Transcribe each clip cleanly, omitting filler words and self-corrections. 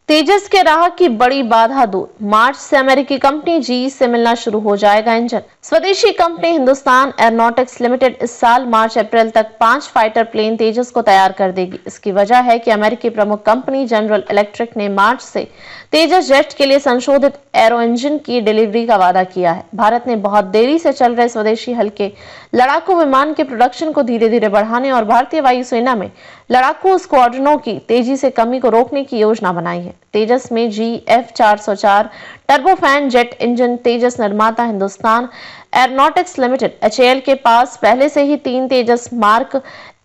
तेजस के राह की बड़ी बाधा दूर, मार्च से अमेरिकी कंपनी जीई से मिलना शुरू हो जाएगा इंजन। स्वदेशी कंपनी हिंदुस्तान एरोनॉटिक्स लिमिटेड इस साल मार्च अप्रैल तक 5 फाइटर प्लेन तेजस को तैयार कर देगी। इसकी वजह है कि अमेरिकी प्रमुख कंपनी जनरल इलेक्ट्रिक ने मार्च से तेजस जेट के लिए संशोधित एरो इंजन की डिलीवरी का वादा किया है। भारत ने बहुत देरी से चल रहे स्वदेशी हल्के लड़ाकू विमान के प्रोडक्शन को धीरे धीरे बढ़ाने और भारतीय वायुसेना में लड़ाकू स्क्वाड्रनों की तेजी से कमी को रोकने की योजना बनाई है। तेजस में GF404 टर्बोफैन जेट इंजन तेजस निर्माता हिंदुस्तान एरोनॉटिक्स लिमिटेड HAL के पास पहले से ही 3 तेजस मार्क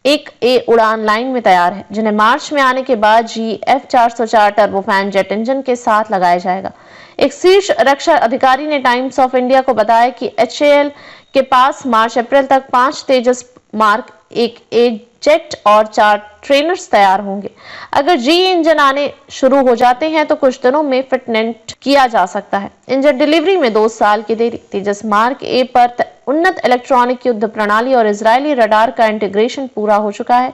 1A उड़ान लाइन में तैयार है, जिन्हें मार्च में आने के बाद GF404 टर्बोफैन जेट इंजन के साथ लगाया जाएगा। एक शीर्ष रक्षा अधिकारी ने टाइम्स ऑफ इंडिया को बताया कि HAL के पास मार्च अप्रैल तक 5 तेजस मार्क 1A जेट और 4 ट्रेनर्स तैयार होंगे। अगर जीई इंजन आने शुरू हो जाते हैं तो कुछ दिनों में फिटनेस किया जा सकता है। इंजन डिलीवरी में 2 साल की देरी। तेजस मार्क ए पर उन्नत इलेक्ट्रॉनिक युद्ध प्रणाली और इजरायली रडार का इंटीग्रेशन पूरा हो चुका है।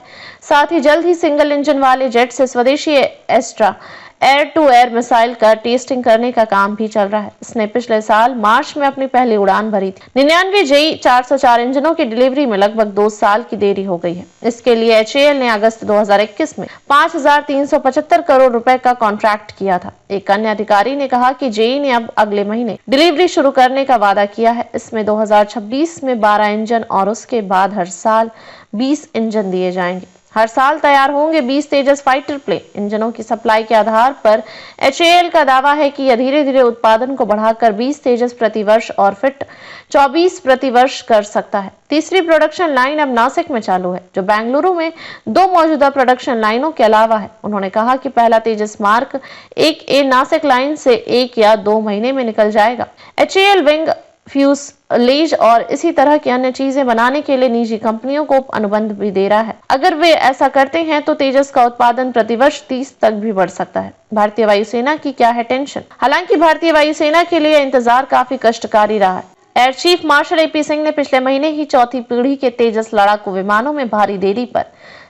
साथ ही जल्द ही सिंगल इंजन वाले जेट से स्वदेशी Astra air to air missile का टेस्टिंग करने का काम भी चल रहा है। इसने पिछले साल मार्च में अपनी पहली उड़ान भरी थी। 99 JE404 इंजनों की डिलीवरी में लगभग 2 साल की देरी हो गई है। इसके लिए HAL ने अगस्त 2021 में 5,375 करोड़ रुपए का कॉन्ट्रैक्ट किया था। एक अन्य अधिकारी ने कहा कि जेई ने अब अगले महीने डिलीवरी शुरू करने का वादा किया है। इसमें 2026 में 12 इंजन और उसके बाद हर साल 20 इंजन दिए जाएंगे। हर साल तैयार होंगे 20 तेजस फाइटर प्लेन। इंजनों की सप्लाई के आधार पर HAL का दावा है कि यह धीरे धीरे उत्पादन को बढ़ाकर 20 तेजस प्रति वर्ष और फिट 24 प्रति वर्ष कर सकता है। तीसरी प्रोडक्शन लाइन अब नासिक में चालू है, जो बेंगलुरु में 2 मौजूदा प्रोडक्शन लाइनों के अलावा है। उन्होंने कहा कि पहला तेजस मार्क 1A नासिक लाइन से 1 या 2 महीने में निकल जाएगा। HAL विंग फ्यूजलेज और इसी तरह की अन्य चीजें बनाने के लिए निजी कंपनियों को अनुबंध भी दे रहा है। अगर वे ऐसा करते हैं तो तेजस का उत्पादन प्रतिवर्ष 30 तक भी बढ़ सकता है। भारतीय वायुसेना की क्या है टेंशन? हालांकि भारतीय वायुसेना के लिए इंतजार काफी कष्टकारी रहा है। Air chief marshal AP Singh ने पिछले महीने ही 4थी पीढ़ी के तेजस लड़ाकू विमानों में भारी देरी पर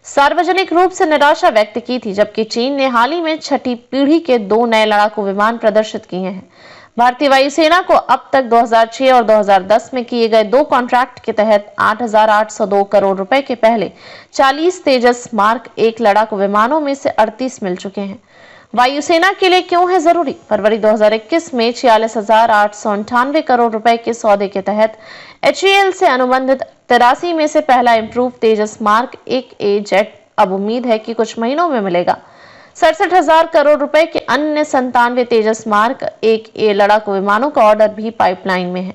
सार्वजनिक रूप से निराशा व्यक्त की थी, जबकि चीन ने हाल ही में 6ठी पीढ़ी के 2 नए लड़ाकू विमान प्रदर्शित किए हैं। भारतीय वायुसेना को अब तक 2006 और 2010 में किए गए 2 कॉन्ट्रैक्ट के तहत 8,802 करोड़ रुपए के पहले 40 तेजस मार्क 1 लड़ाकू विमानों में से 38 मिल चुके हैं। वायुसेना के लिए क्यों है जरूरी? फरवरी 2021 में 46,898 करोड़ रुपए के सौदे के तहत HAL से अनुबंधित 83 में से पहला इंप्रूव तेजस मार्क 1A जेट अब उम्मीद है कि कुछ महीनों में मिलेगा। 67,000 करोड़ रुपए के अन्य 97 तेजस मार्क 1A लड़ाकू विमानों का ऑर्डर भी पाइपलाइन में है।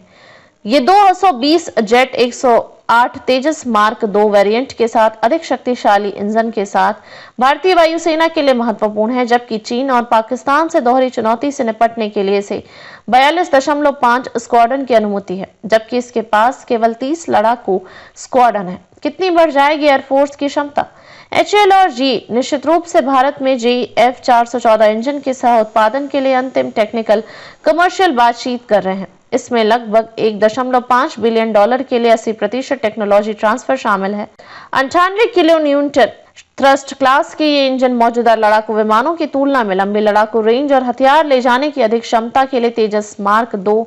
ये 220 जेट 108 तेजस मार्क 2 वेरिएंट के साथ अधिक शक्तिशाली इंजन के साथ भारतीय वायुसेना के लिए महत्वपूर्ण है, जबकि चीन और पाकिस्तान से दोहरी चुनौती से निपटने के लिए इसे 42.5 स्क्वाड्रन की अनुमति है, जबकि इसके पास केवल 30 लड़ाकू स्क्वाड्रन है। कितनी बढ़ जाएगी एयरफोर्स की क्षमता? HAL और GE निश्चित रूप से भारत में GF414 इंजन के सह उत्पादन के लिए अंतिम टेक्निकल कमर्शियल बातचीत कर रहे हैं। इसमें लगभग $1.5 बिलियन के लिए 80% टेक्नोलॉजी ट्रांसफर शामिल है। 98 किलो न्यूटन थ्रस्ट क्लास के ये इंजन मौजूदा लड़ाकू विमानों की तुलना में लंबी लड़ाकू रेंज और हथियार ले जाने की अधिक क्षमता के लिए तेजस मार्क 2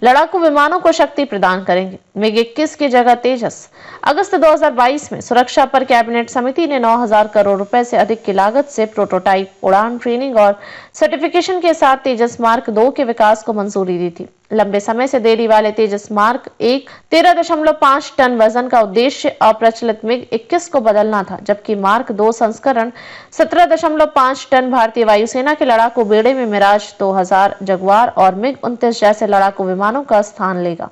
लड़ाकू विमानों को शक्ति प्रदान करेंगे। MiG-21 की जगह तेजस। अगस्त 2022 में सुरक्षा पर कैबिनेट समिति ने 9,000 करोड़ रुपए से अधिक की लागत से प्रोटोटाइप, उड़ान ट्रेनिंग और सर्टिफिकेशन के साथ तेजस मार्क 2 के विकास को मंजूरी दी थी। लंबे समय से देरी वाले तेजस मार्क 1 13.5 टन वजन का उद्देश्य अप्रचलित MiG-21 को बदलना था, जबकि मार्क 2 संस्करण 17.5 टन भारतीय वायुसेना के लड़ाकू बेड़े में मिराज 2000, जगुआर और MiG-29 जैसे लड़ाकू विमानों का स्थान लेगा।